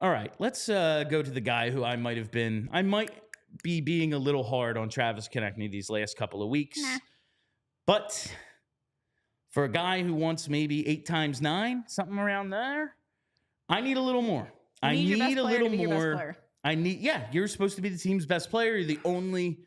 All right, let's go to the guy who I might be being a little hard on Travis Konecny these last couple of weeks. Nah. But for a guy who wants maybe 8 times 9, something around there, I need a little more. I need a little more. You're supposed to be the team's best player. You're the only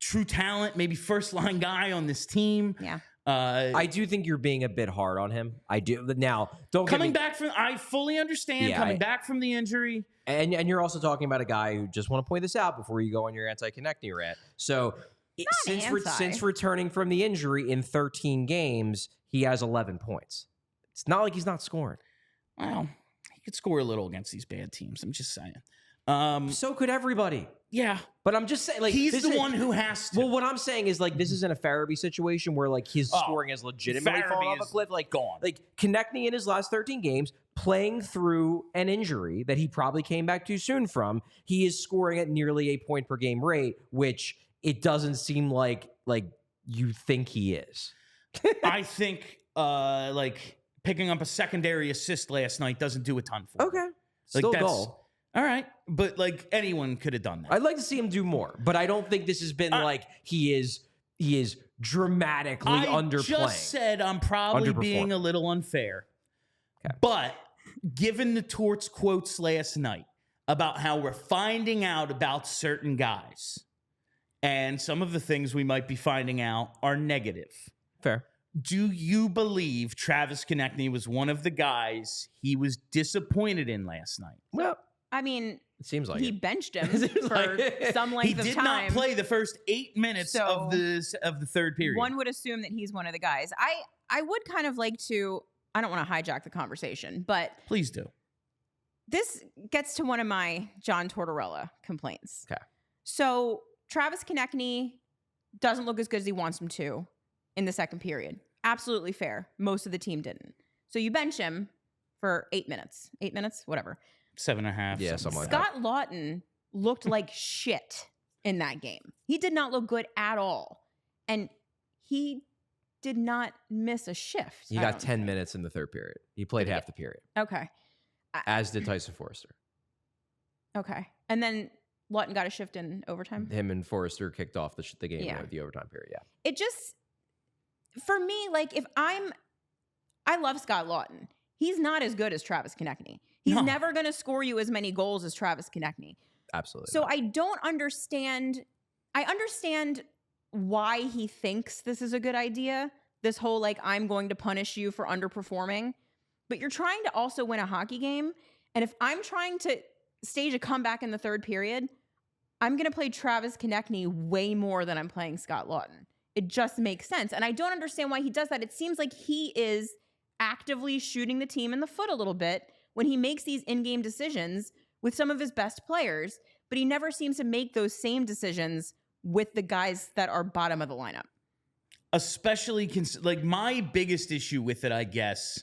true talent, maybe first-line guy on this team. Yeah. I do think you're being a bit hard on him. I do. Now, don't coming back from. I fully understand coming back from the injury, and you're also talking about a guy who just want to point this out before you go on your anti-Konecny rant. So since returning from the injury in 13 games, he has 11 points. It's not like he's not scoring. Well, he could score a little against these bad teams. I'm just saying. So could everybody. Yeah, but I'm just saying, like, he's the one who has to. Well, what I'm saying is, like, this isn't a Farabee situation where, like, his scoring has legitimately fallen off a cliff. Like, gone. Like, Konecny in his last 13 games, playing through an injury that he probably came back too soon from, he is scoring at nearly a point per game rate, which it doesn't seem like you think he is. I think, like, picking up a secondary assist last night doesn't do a ton for him. Okay, like, still goal. All right, but like anyone could have done that. I'd like to see him do more, but I don't think this has been like he is dramatically underplaying. I just said I'm probably being a little unfair, but given the Torts quotes last night about how we're finding out about certain guys, and some of the things we might be finding out are negative. Fair. Do you believe Travis Konecny was one of the guys he was disappointed in last night? Well, I mean, it seems like he benched him for some length of time. He did not play the first 8 minutes of the third period. One would assume that he's one of the guys. I would kind of like to, I don't want to hijack the conversation, but please do. This gets to one of my John Tortorella complaints. Okay. So Travis Konecny doesn't look as good as he wants him to in the second period. Absolutely fair. Most of the team didn't. So you bench him for 8 minutes. 8 minutes? Whatever. 7.5. Yeah, something like that. Scott Lawton looked like shit in that game. He did not look good at all. And he did not miss a shift. He got 10 minutes in the third period. He played half the period. Okay. As did Tyson Forrester. Okay. And then Lawton got a shift in overtime? Him and Forrester kicked off the game at the overtime period, yeah. It just, for me, like, I love Scott Lawton. He's not as good as Travis Konecny. He's never going to score you as many goals as Travis Konecny. Absolutely. So I don't understand. I understand why he thinks this is a good idea. This whole, like, I'm going to punish you for underperforming. But you're trying to also win a hockey game. And if I'm trying to stage a comeback in the third period, I'm going to play Travis Konecny way more than I'm playing Scott Lawton. It just makes sense. And I don't understand why he does that. It seems like he is actively shooting the team in the foot a little bit when he makes these in-game decisions with some of his best players, but he never seems to make those same decisions with the guys that are bottom of the lineup. Especially, like, my biggest issue with it, I guess,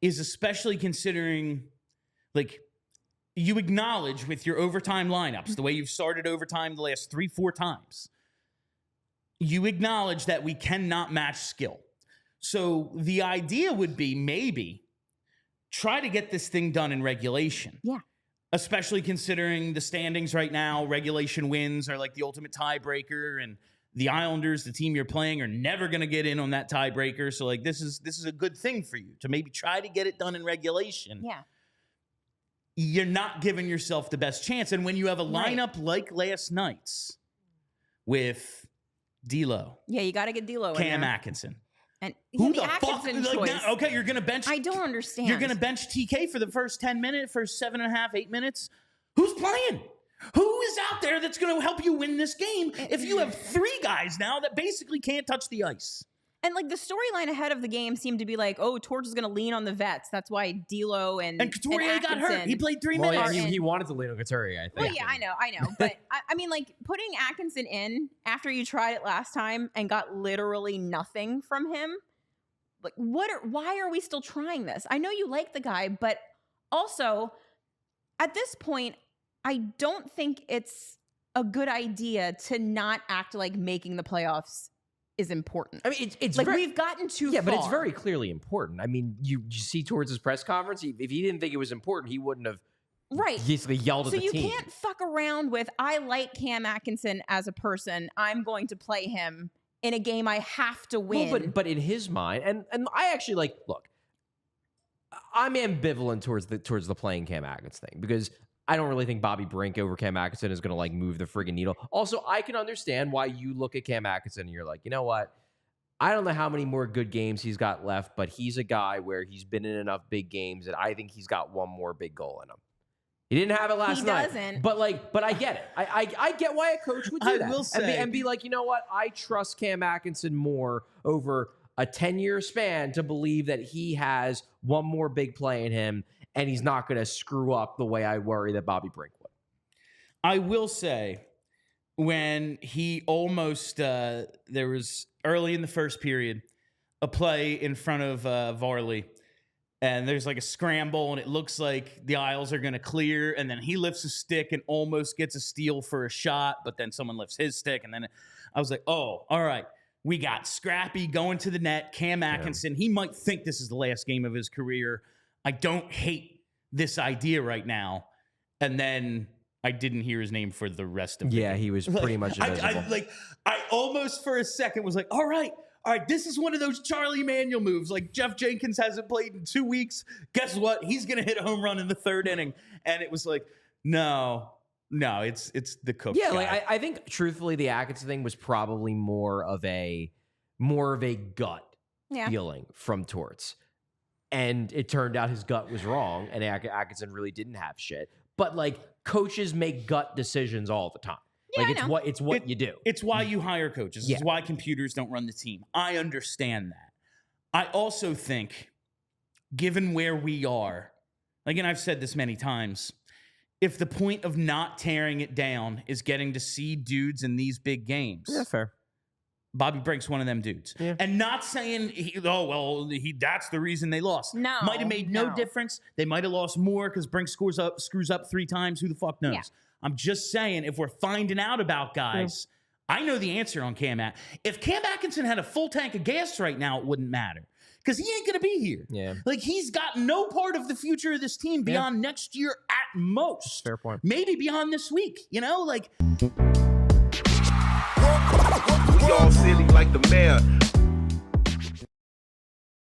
is especially considering, like, you acknowledge with your overtime lineups, the way you've started overtime the last 3-4 times, you acknowledge that we cannot match skill. So the idea would be maybe try to get this thing done in regulation. Yeah. Especially considering the standings right now, regulation wins are like the ultimate tiebreaker, and the Islanders, the team you're playing, are never going to get in on that tiebreaker. So, like, this is a good thing for you to maybe try to get it done in regulation. Yeah. You're not giving yourself the best chance. And when you have a lineup like last night's with D'Lo. Yeah, you got to get D'Lo in Cam there. Atkinson. And who the Atkinson choice. Okay, you're going to bench. I don't understand. You're going to bench TK for the first 10 minutes, first 7.5, 8 minutes. Who's playing? Who is out there that's going to help you win this game if you have 3 guys now that basically can't touch the ice? And, like, the storyline ahead of the game seemed to be like, oh, Torch is going to lean on the vets. That's why D'Lo and Couturier got hurt. He played 3 minutes. Yeah, he wanted to lean on Couturier, I think. Well, yeah, I know. But, I mean, like, putting Atkinson in after you tried it last time and got literally nothing from him, like, why are we still trying this? I know you like the guy, but also, at this point, I don't think it's a good idea to not act like making the playoffs is important. I mean, it's like, we've gotten too far. Yeah, but it's very clearly important. I mean, you see towards his press conference, if he didn't think it was important, he wouldn't have Right. basically yelled at So the you team. can't fuck around with, I like Cam Atkinson as a person. I'm going to play him in a game I have to win. Well, but in his mind, and I actually look, I'm ambivalent towards the playing Cam Atkinson thing because I don't really think Bobby Brink over Cam Atkinson is going to move the friggin' needle. Also, I can understand why you look at Cam Atkinson and you're like, you know what? I don't know how many more good games he's got left, but he's a guy where he's been in enough big games that I think he's got one more big goal in him. He didn't have it last night. He doesn't. But I get it. I get why a coach would do I that. will say- and be like, you know what? I trust Cam Atkinson more over a 10-year span to believe that he has one more big play in him and he's not going to screw up the way I worry that Bobby Brink would. I will say, when he almost, there was early in the first period, a play in front of Varley, and there's a scramble, and it looks like the aisles are going to clear, and then he lifts a stick and almost gets a steal for a shot, but then someone lifts his stick, and then I was like, oh, all right. We got Scrappy going to the net, Cam Atkinson. He might think this is the last game of his career. I don't hate this idea right now. And then I didn't hear his name for the rest of the game. He was pretty much invisible. I almost for a second was like, all right, this is one of those Charlie Manuel moves. Jeff Jenkins hasn't played in 2 weeks. Guess what? He's going to hit a home run in the third inning. And it was like, no, it's the coach. Yeah, guy. I think truthfully the Atkinson thing was probably more of a gut feeling from Torts. And it turned out his gut was wrong and Atkinson really didn't have shit. But coaches make gut decisions all the time. Yeah, It's what you do. It's why you hire coaches. Yeah. It's why computers don't run the team. I understand that. I also think, given where we are, and I've said this many times, if the point of not tearing it down is getting to see dudes in these big games, fair. Bobby Brink's one of them dudes. Yeah. And not saying, that's the reason they lost. No, Might have made no no. difference. They might have lost more because Brink screws up 3 times. Who the fuck knows? Yeah. I'm just saying, if we're finding out about guys, I know the answer on Cam Atkinson. If Cam Atkinson had a full tank of gas right now, it wouldn't matter. Because he ain't going to be here. Yeah. He's got no part of the future of this team beyond next year at most. Fair point. Maybe beyond this week. We all silly like the mayor.